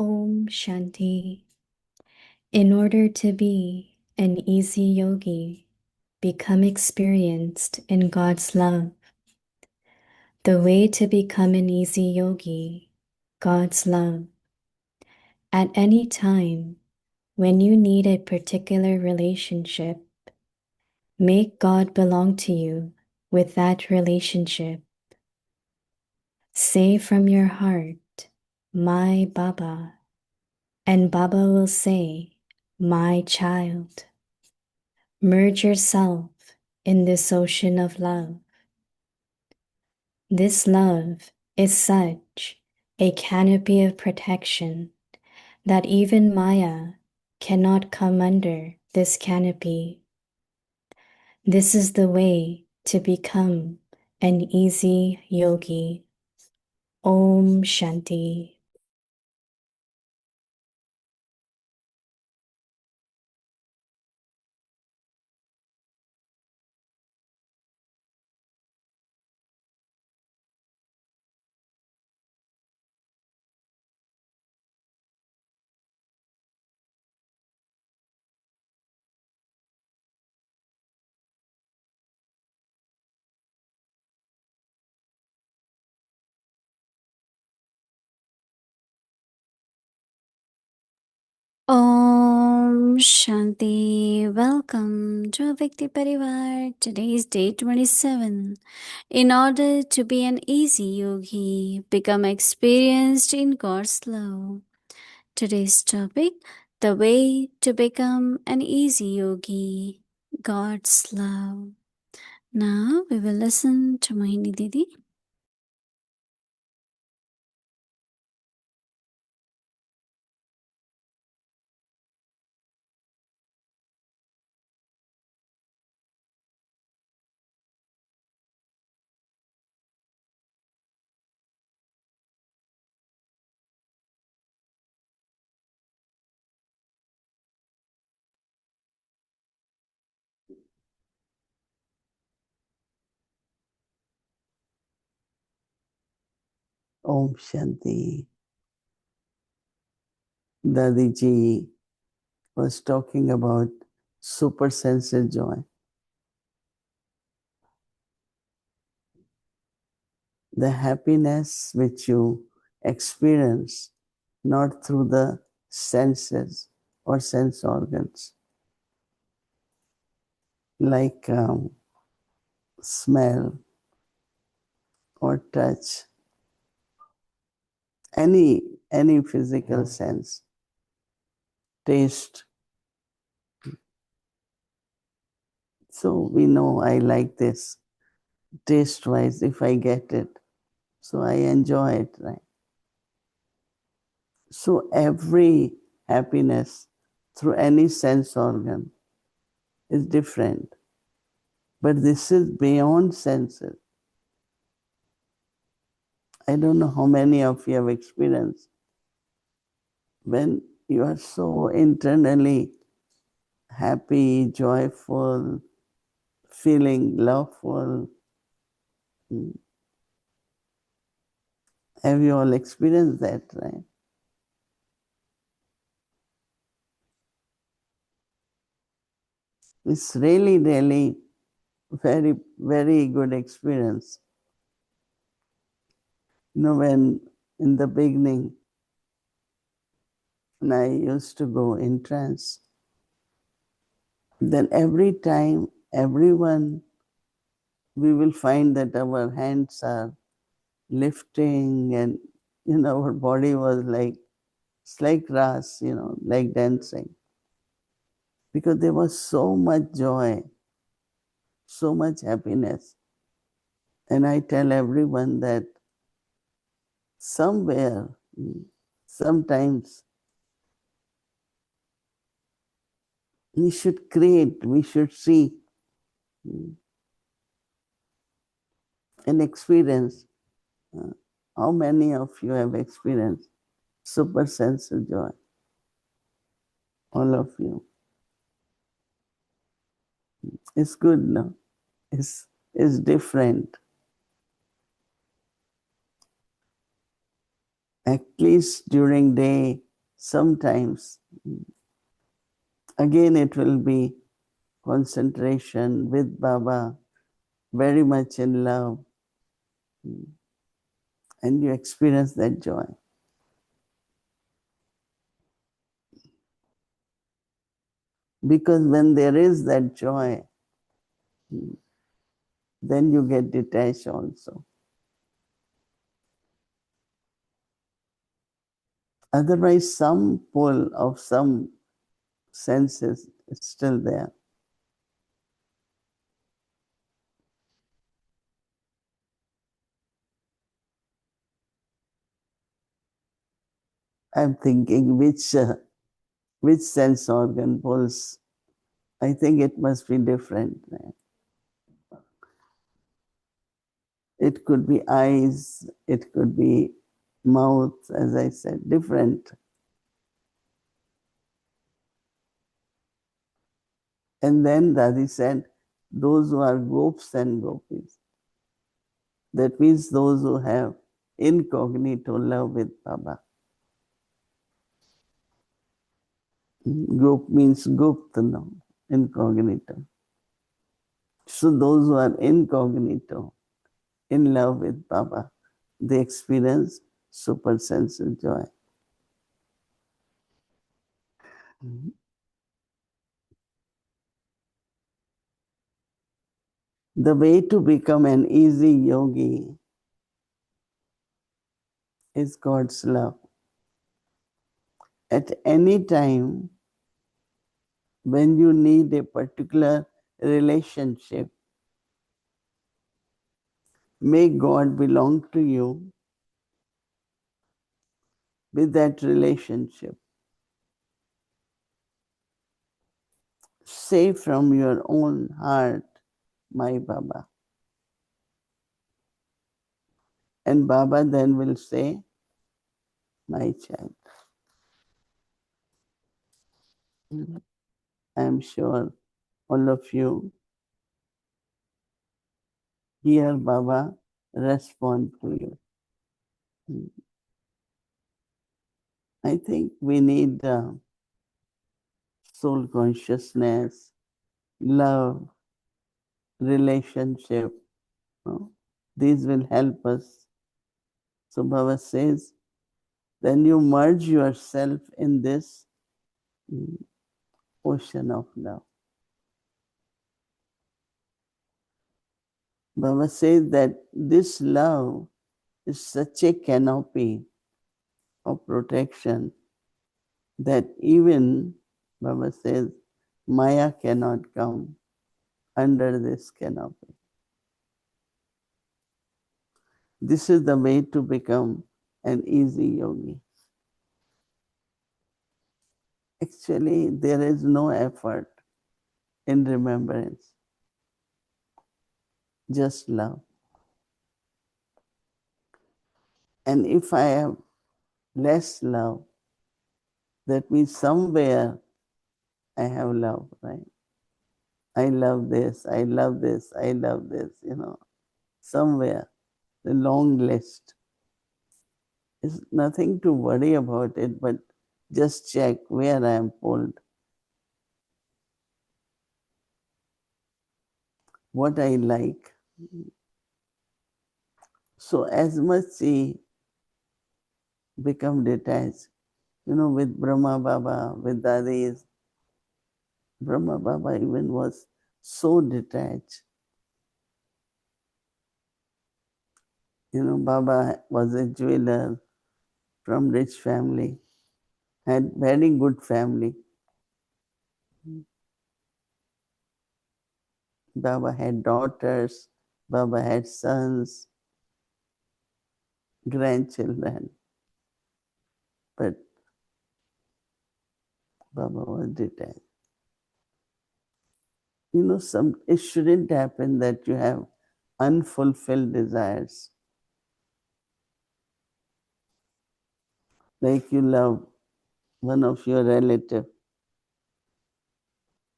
Om Shanti. In order to be an easy yogi, become experienced in God's love. The way to become an easy yogi, God's love. At any time, when you need a particular relationship, make God belong to you with that relationship. Say from your heart, my Baba, and Baba will say, my child. Merge yourself in this ocean of love. This love is such a canopy of protection that even Maya cannot come under this canopy. This is the way to become an easy yogi. Om Shanti. Om Shanti. Welcome to Vikti Parivar. Today is day 27. In order to be an easy yogi, become experienced in God's love. Today's topic, the way to become an easy yogi, God's love. Now we will listen to Mohini Didi. Om Shanti. Didi was talking about super sensuous joy. The happiness which you experience not through the senses or sense organs, like smell or touch, any physical sense, taste. So we know I like this taste-wise if I get it. So I enjoy it, right? So every happiness through any sense organ is different. But this is beyond senses. I don't know how many of you have experienced when you are so internally happy, joyful, feeling loveful. Have you all experienced that, right? It's really, really very, very good experience. You know, when in the beginning, when I used to go in trance, then every time, everyone, we will find that our hands are lifting and, our body was like, it's like grass, like dancing. Because there was so much joy, so much happiness. And I tell everyone that somewhere, sometimes, we should create, we should see and experience. How many of you have experienced super sense of joy? All of you. It's good, no? It's different. At least during day, sometimes again it will be concentration with Baba, very much in love, and you experience that joy. Because when there is that joy, then you get detached also. Otherwise, some pull of some senses is still there. I'm thinking which sense organ pulls. I think it must be different. It could be eyes, it could be mouth, as I said, different. And then Dadi said, those who are gops and gopis. That means those who have incognito love with Baba. Gop means gupta, no, incognito. So those who are incognito, in love with Baba, they experience super sensual joy. The way to become an easy yogi is God's love. At any time when you need a particular relationship, make God belong to you with that relationship. Say from your own heart, my Baba. And Baba then will say, my child. I am sure all of you hear Baba respond to you. I think we need soul consciousness, love, relationship. No? These will help us. So Baba says, then you merge yourself in this ocean of love. Baba says that this love is such a canopy of protection that even, Baba says, Maya cannot come under this canopy. This is the way to become an easy yogi. Actually, there is no effort in remembrance, just love. And if I have less love, that means somewhere I have love, right? I love this, I love this, I love this, somewhere, the long list. It's nothing to worry about it, but just check where I am pulled, what I like. So as much we become detached, with Brahma Baba, with Dadis, Brahma Baba even was so detached. Baba was a jeweler from rich family, had very good family. Baba had daughters, Baba had sons, grandchildren. But Baba was detached. It shouldn't happen that you have unfulfilled desires. Like you love one of your relative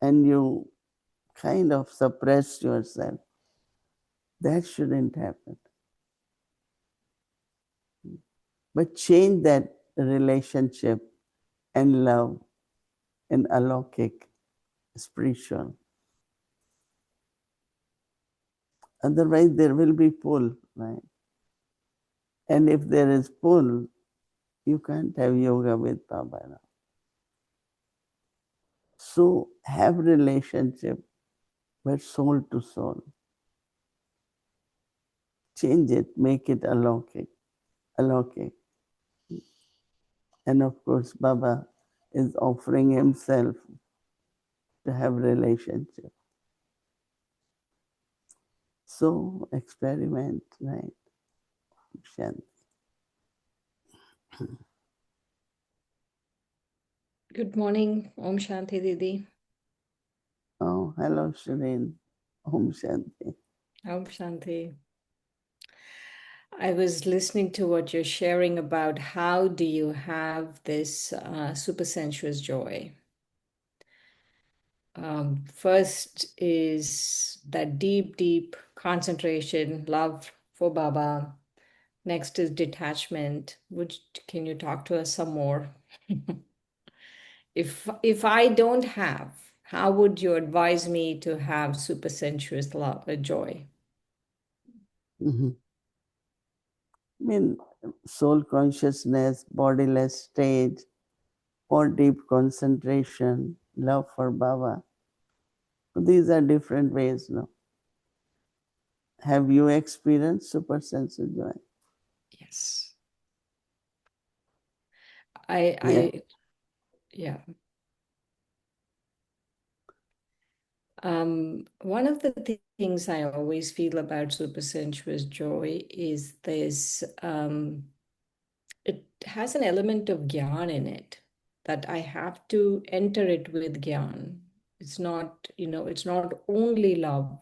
and you kind of suppress yourself. That shouldn't happen. But change that relationship and love and alokik, spiritual. Otherwise, there will be pull, right? And if there is pull, you can't have yoga with Baba now. So have relationship, but soul to soul. Change it, make it alokik, alokik. And of course, Baba is offering himself to have relationship. So experiment, right? Shanti. Good morning. Om Shanti Didi. Oh, hello, Shireen. Om Shanti. Om Shanti. I was listening to what you're sharing about how do you have this super sensuous joy. First is that deep, deep concentration, love for Baba. Next is detachment. Can you talk to us some more? If I don't have, how would you advise me to have super sensuous love, joy? Mm-hmm. I mean, soul consciousness, bodiless stage, or deep concentration, love for Baba. These are different ways, no? Have you experienced super sensitive joy? Yes. Yeah. Yeah. One of the things I always feel about supersensuous joy is this, it has an element of gyan in it, that I have to enter it with gyan. It's not, it's not only love,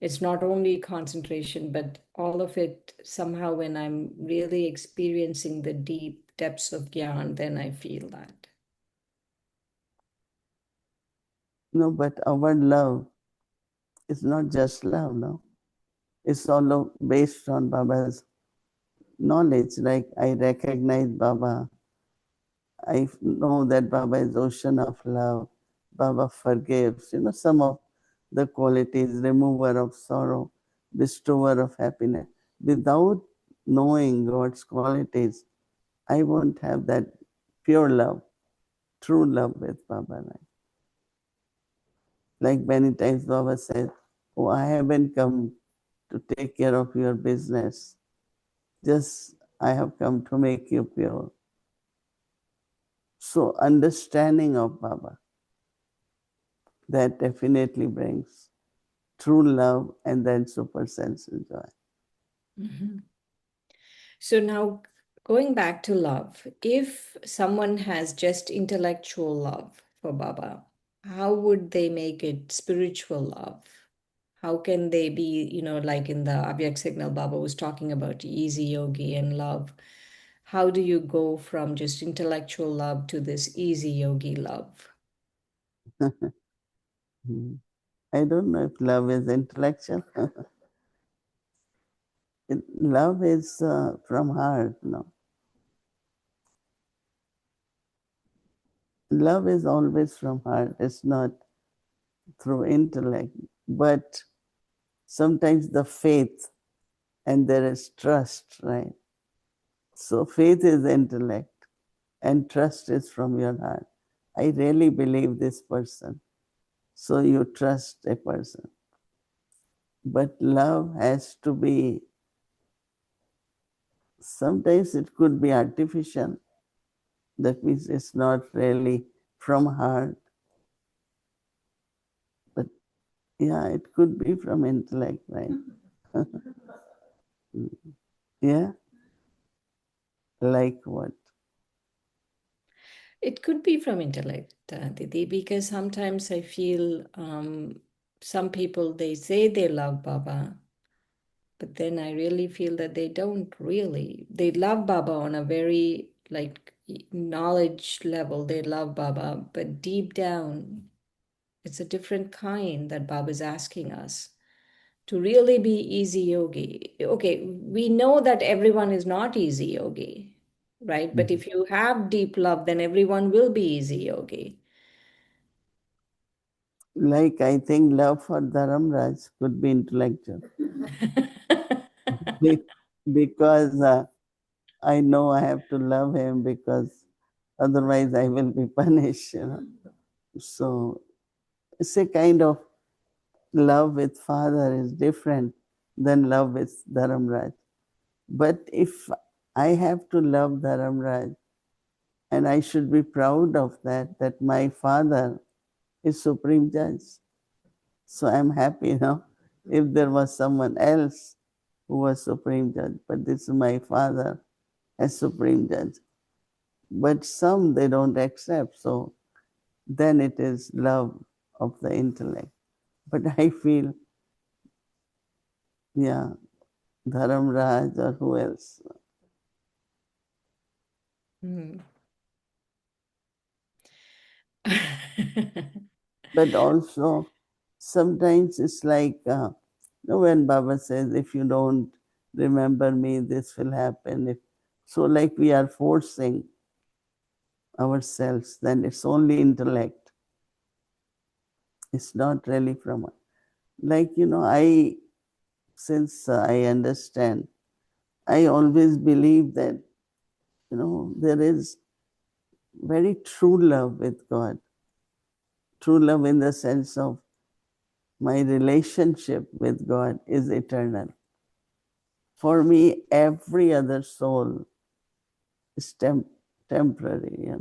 it's not only concentration, but all of it somehow when I'm really experiencing the deep depths of gyan, then I feel that. No, but our love is not just love, no? It's all based on Baba's knowledge. Like I recognize Baba. I know that Baba is ocean of love. Baba forgives. Some of the qualities, remover of sorrow, bestower of happiness. Without knowing God's qualities, I won't have that pure love, true love with Baba. Like many times Baba said, oh, I haven't come to take care of your business. Just I have come to make you pure. So understanding of Baba, that definitely brings true love and then super sense of joy. Mhm. So now going back to love, if someone has just intellectual love for Baba, how would they make it spiritual love? How can they be, like in the Abyak Signal, Baba was talking about easy yogi and love. How do you go from just intellectual love to this easy yogi love? I don't know if love is intellectual. Love is from heart, no. Love is always from heart. It's not through intellect, but sometimes the faith and there is trust, right? So faith is intellect and trust is from your heart. I really believe this person. So you trust a person. But love has to be, sometimes it could be artificial. That means it's not really from heart. But yeah, it could be from intellect, right? Yeah, like what? It could be from intellect, Didi, because sometimes I feel some people, they say they love Baba, but then I really feel that they don't really. They love Baba on a very like knowledge level. They love Baba, but deep down, it's a different kind that Baba is asking us to really be easy yogi. Okay, we know that everyone is not easy yogi. right? But Mhm. if you have deep love, then everyone will be easy, Yogi. Like I think love for Dharamraj could be intellectual. Be- because I know I have to love him because otherwise I will be punished. So it's a kind of love with father is different than love with Dharamraj. But if I have to love Dharamraj, and I should be proud of that, that my father is Supreme Judge. So I'm happy, if there was someone else who was Supreme Judge, but this is my father as Supreme Judge. But some they don't accept, so then it is love of the intellect. But I feel, yeah, Dharamraj or who else. Hmm. But also, sometimes it's like, when Baba says, if you don't remember me, this will happen. So, like we are forcing ourselves, then it's only intellect. It's not really from, like, since I understand, I always believe that, there is very true love with God. True love in the sense of my relationship with God is eternal. For me, every other soul is temporary.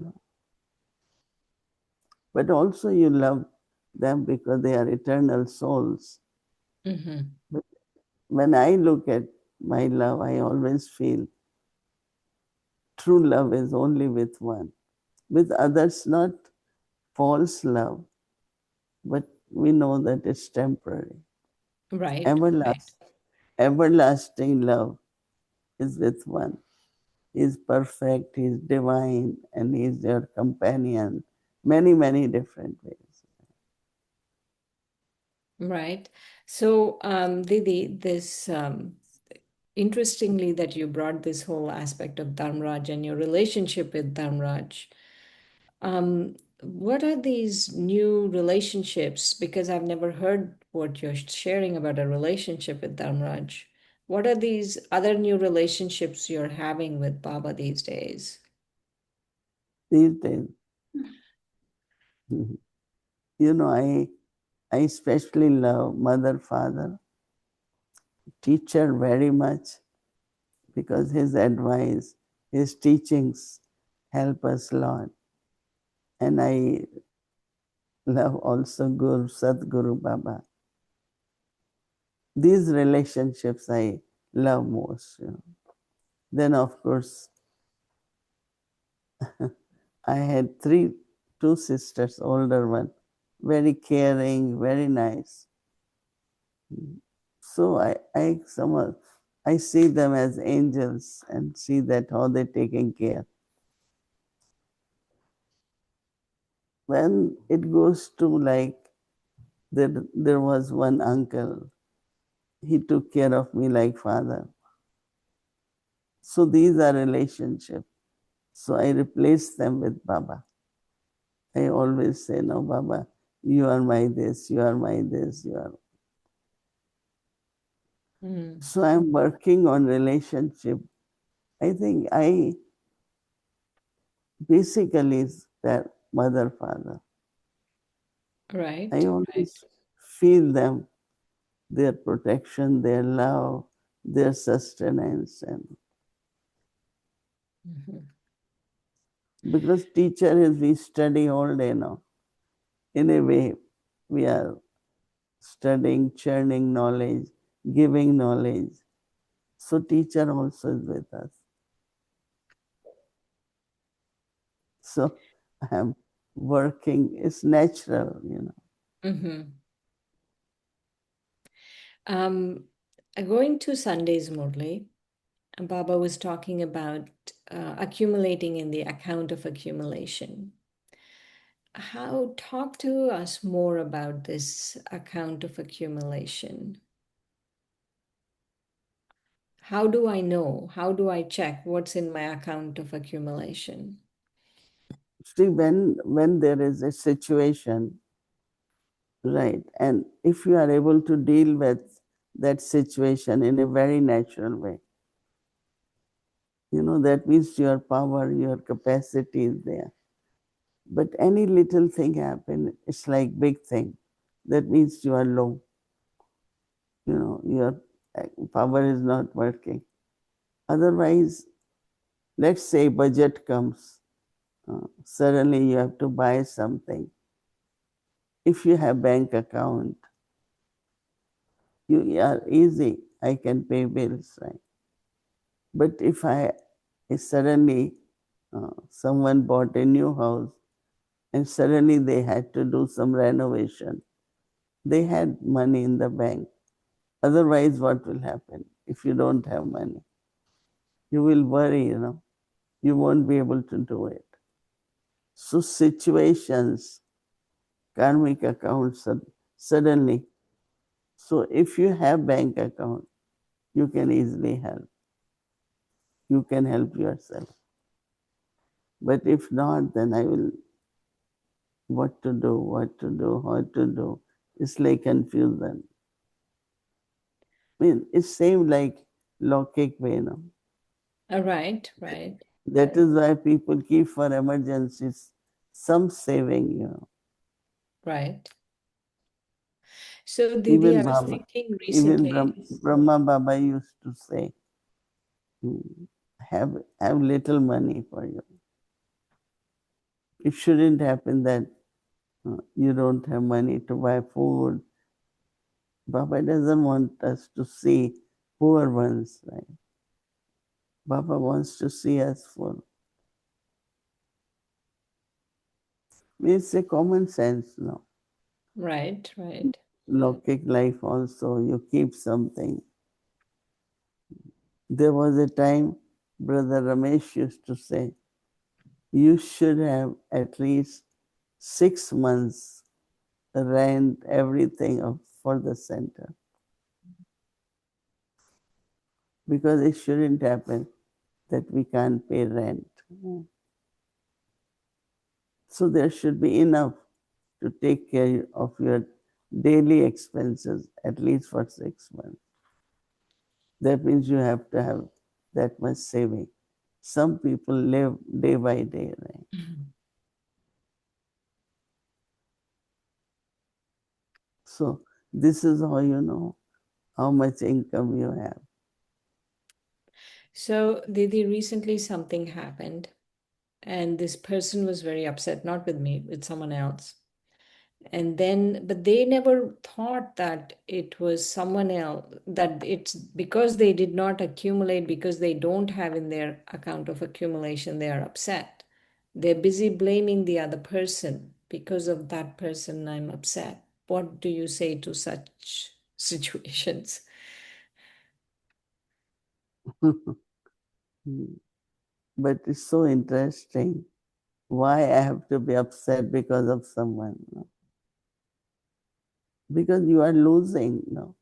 But also you love them because they are eternal souls. Mhm. But when I look at my love, I always feel true love is only with one. With others, not false love, but we know that it's temporary. Right, right, Everlasting love is with one. He's perfect, he's divine, and he's your companion. Many, many different ways. right. So, Didi, this interestingly that you brought this whole aspect of Dharmraj and your relationship with Dharmraj. What are these new relationships? Because I've never heard what you're sharing about a relationship with Dharmraj. What are these other new relationships you're having with Baba these days? These days, I especially love mother, father, teacher very much because his advice, his teachings help us a lot. And I love also Guru, Sadguru Baba. These relationships I love most. Then, of course, I had two sisters, older one, very caring, very nice. So I see them as angels and see that how they're taking care. When it goes to like there was one uncle, he took care of me like father. So these are relationships. So I replace them with Baba. I always say, no, Baba, you are my this, you are my this, you are. Mm. So I'm working on relationship. I think I basically is that mother, father. I Right, right. always feel them, their protection, their love, their sustenance, and Mhm. because teacher is we study all day now. In a way, we are studying, churning knowledge, giving knowledge. So teacher also is with us. So I'm working, it's natural. Mhm. Um, Going to Sundays, Murli, Baba was talking about accumulating in the account of accumulation. Talk to us more about this account of accumulation. How do I know? How do I check what's in my account of accumulation? See, when there is a situation, right, and if you are able to deal with that situation in a very natural way, that means your power, your capacity is there. But any little thing happen, it's like big thing. That means you are low. Your power is not working. Otherwise, let's say budget comes, suddenly you have to buy something. If you have bank account, you are easy. I can pay bills, right? But if suddenly someone bought a new house and suddenly they had to do some renovation, they had money in the bank. Otherwise, what will happen if you don't have money? You will worry. You won't be able to do it. So situations, karmic accounts suddenly. So if you have bank account, you can easily help. You can help yourself. But if not, then I will what to do, how to do. It's like confusion. I mean, it's same like logic way. Right, right, That is why people keep for emergencies some saving. right. So, Didi, Even I was Baba, thinking even recently. Brahma Baba used to say, "Hmm, have little money for you. It shouldn't happen that you don't have money to buy food. Baba doesn't want us to see poor ones, right? Baba wants to see us full. It's a common sense now. Right, right. Logic life also, you keep something. There was a time Brother Ramesh used to say, you should have at least 6 months rent, everything for the center. Because it shouldn't happen that we can't pay rent. So there should be enough to take care of your daily expenses at least for 6 months. That means you have to have that much saving. Some people live day by day, right? So this is how you know how much income you have. So, Didi, recently something happened, and this person was very upset, not with me, with someone else. And then, but they never thought that it was someone else, that it's because they did not accumulate, because they don't have in their account of accumulation, they are upset. They're busy blaming the other person. Because of that person, I'm upset. What do you say to such situations? But it's so interesting. Why I have to be upset because of someone? No? Because you are losing. No?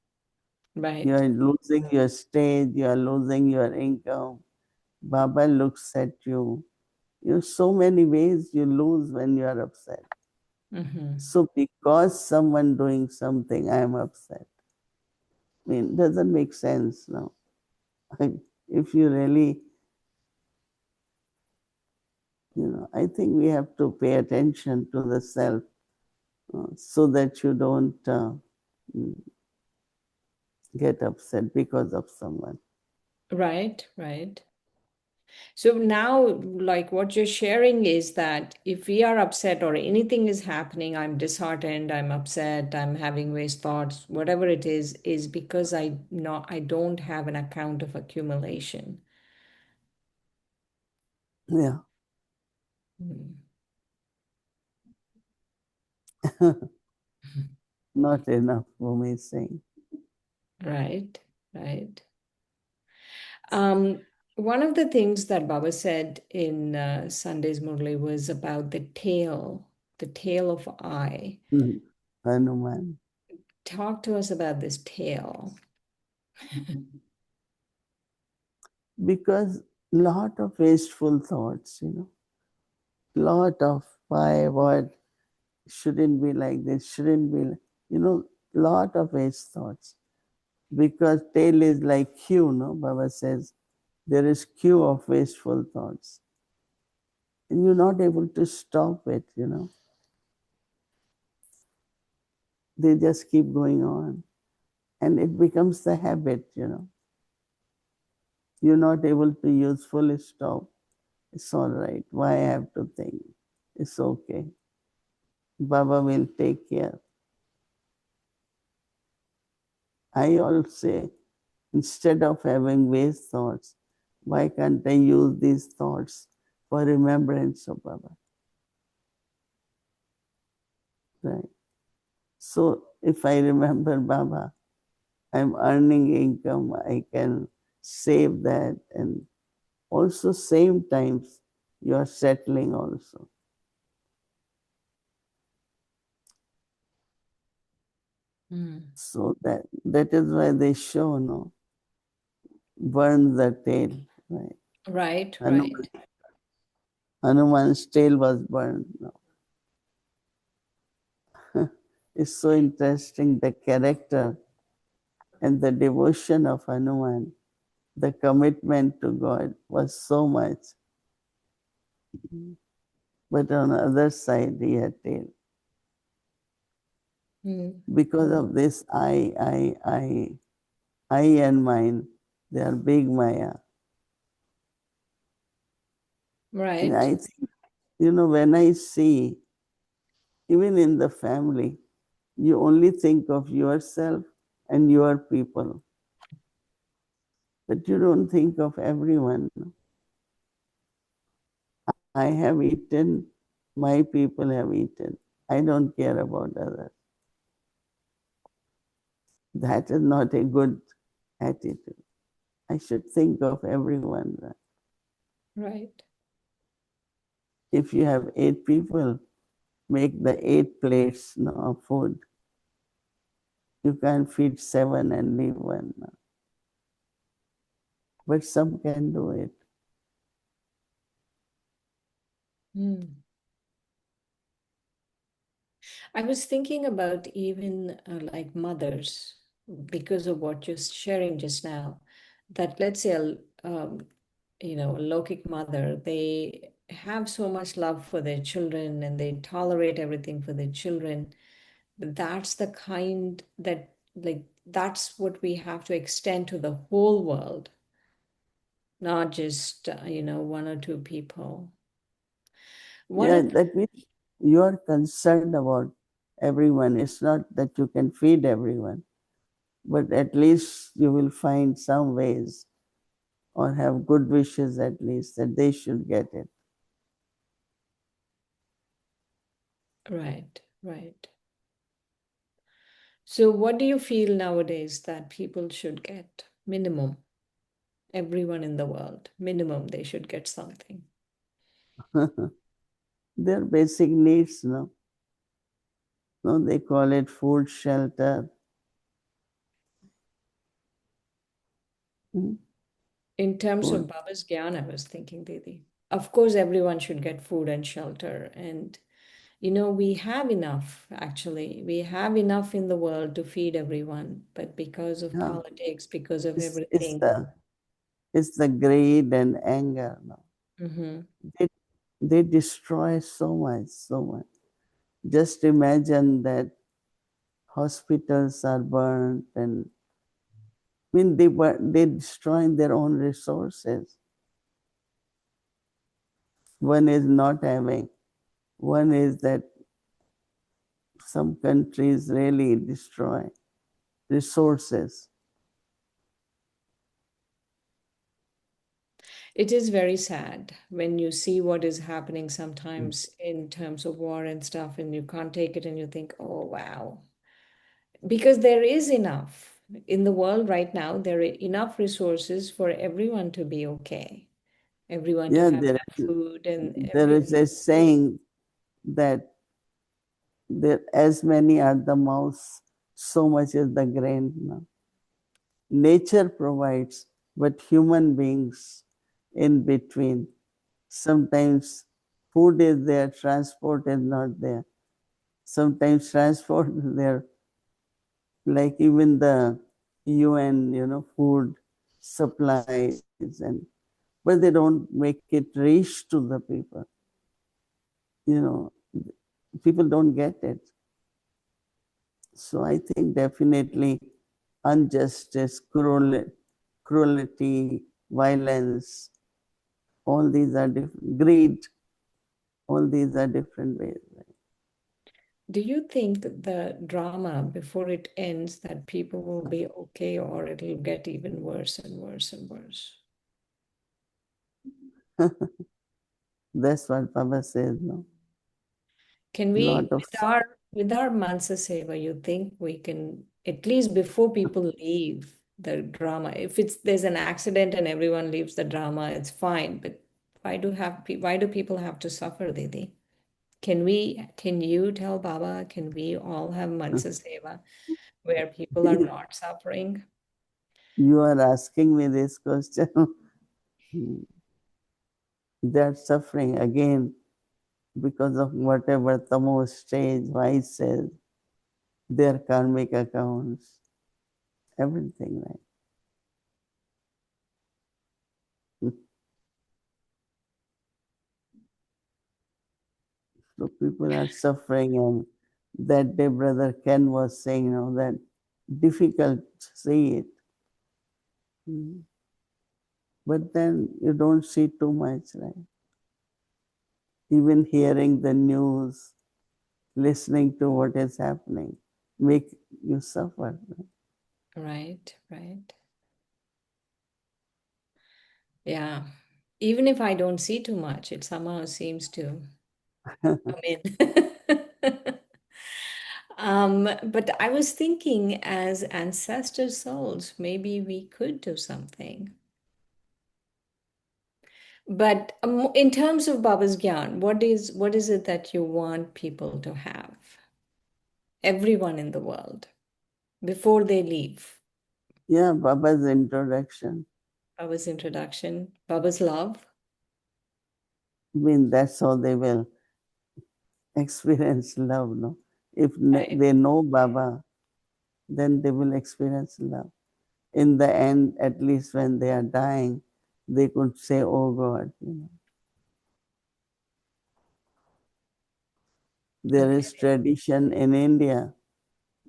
You Right. are losing your stage, you are losing your income. Baba looks at you. So many ways you lose when you are upset. Mm-hmm. So because someone doing something, I am upset. I mean, doesn't make sense now. If you really, I think we have to pay attention to the self so that you don't mm, get upset because of someone. Right, right. So now, like what you're sharing is that if we are upset or anything is happening, I'm disheartened, I'm upset, I'm having waste thoughts, whatever it is because I don't have an account of accumulation. Yeah, Mm. not enough for me saying. Right, right. One of the things that Baba said in Sunday's Murli was about the tail of I. Hanuman. Talk to us about this tail. Because lot of wasteful thoughts, lot of why, what, shouldn't be like this, shouldn't be, lot of waste thoughts. Because tail is like queue, no? Baba says there is queue of wasteful thoughts. And you're not able to stop it. They just keep going on. And it becomes the habit. You're not able to usefully stop. It's all right. Why I have to think? It's okay. Baba will take care. I always say, instead of having waste thoughts, why can't I use these thoughts for remembrance of Baba? Right. So if I remember Baba, I'm earning income, I can save that, and also same times you are settling also. So that is why they show, no, burn the tail, right? Right, Hanuman, right. Hanuman's tail was burned. No. It's so interesting, the character and the devotion of Hanuman, the commitment to God was so much. But on the other side, he had tail. Because of this I and mine, they are big Maya. And Right. I think, when I see, even in the family, you only think of yourself and your people, but you don't think of everyone. I have eaten, my people have eaten. I don't care about others. That is not a good attitude. I should think of everyone. Right. If you have 8 people, make the 8 plates of food. You can't feed 7 and leave one. But some can do it. I was thinking about even like mothers, because of what you're sharing just now, that let's say a Lokic mother, they have so much love for their children and they tolerate everything for their children. But that's the kind that, like, that's what we have to extend to the whole world, not just, one or two people. One Yeah, of that means you are concerned about everyone. It's not that you can feed everyone, but at least you will find some ways or have good wishes at least that they should get it. right, right. So, what do you feel nowadays that people should get? Minimum, everyone in the world, minimum, they should get something. Their basic needs, no? No, they call it food, shelter. Hmm? In terms Food. of Baba's Gyan, I was thinking, Didi. Of course, everyone should get food and shelter. And, we have enough, actually. We have enough in the world to feed everyone. But because of Yeah. politics, because of It's, it's everything, the it's the greed and anger. No? mm-hmm, They, they destroy so much, so much. Just imagine that hospitals are burnt and they destroy their own resources. One is not having. One is that some countries really destroy resources. it is very sad when you see what is happening sometimes in terms of war and stuff, and you can't take it and you think, oh, wow. Because there is enough in the world right now, there are enough resources for everyone to be okay, everyone to Yeah, have enough food and there every. is a saying that there as many are the mouths, so much is the grain. No? Nature provides, but human beings in between. Sometimes food is there, transport is not there. Sometimes transport is there, like even the UN, food supplies, but they don't make it reach to the people. You know, people don't get it. So I think definitely injustice, cruelty, violence, all these are different, greed, all these are different ways. Do you think the drama before it ends that people will be okay or it'll get even worse and worse and worse? That's what Baba says, no? Can we, Lot of with our Mansa Seva, you think we can, at least before people leave the drama, if there's an accident and everyone leaves the drama, it's fine. But why do people have to suffer, Didi? Can you tell Baba, can we all have Mansa Seva where people are not suffering? you are asking me this question. They are suffering again because of whatever tamo stage, vices, their karmic accounts, everything, right? So people are suffering, and that day Brother Ken was saying, that difficult to see it. But then you don't see too much, right? Even hearing the news, listening to what is happening, make you suffer. Right, right. Yeah. Even if I don't see too much, it somehow seems to come in. But I was thinking, as ancestor souls, maybe we could do something. But in terms of Baba's Gyan, what is it that you want people to have? Everyone in the world before they leave. Yeah, Baba's introduction. Baba's introduction, Baba's love. I mean, that's how they will experience love, no? If Right, they know Baba, then they will experience love. In the end, at least when they are dying, they could say, "Oh God." There is okay, tradition in India.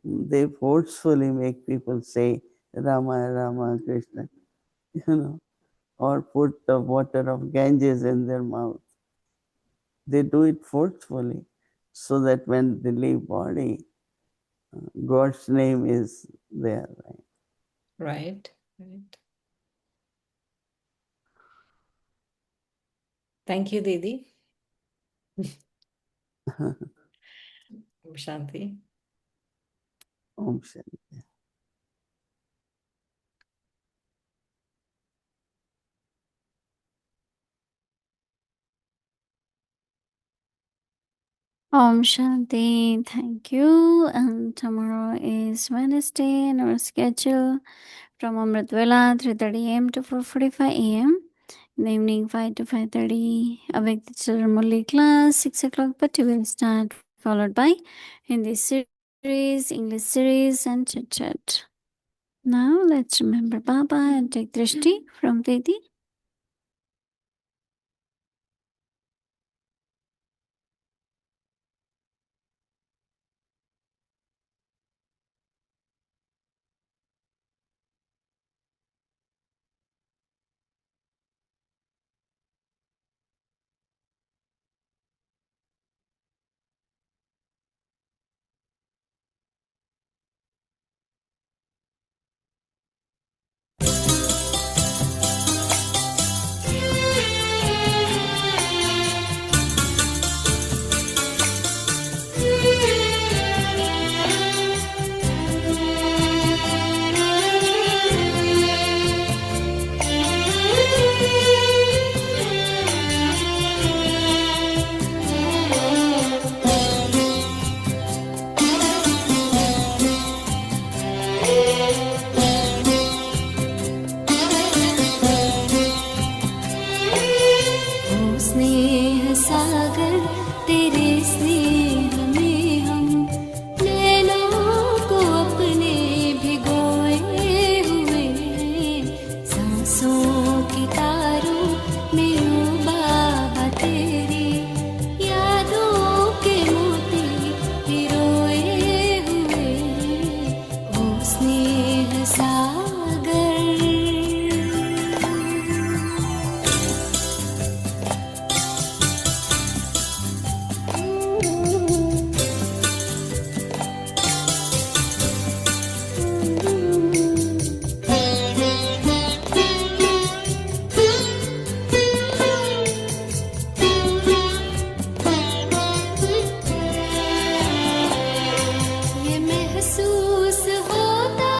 They forcefully make people say Rama, Rama, Krishna, you know, or put the water of Ganges in their mouth. They do it forcefully so that when they leave body, God's name is there. right, right. Thank you, Didi. Right? Shanti. Om Shanti. Om Shanti, thank you. And tomorrow is Wednesday in our schedule from Amrit Vela 3:30 a.m. to 4:45 a.m. In the evening 5 to 5:30. Awake the Children Murli class 6 o'clock, but we will start followed by Hindi series, English series, and chit chat. Now let's remember Baba and take Drishti from Didi.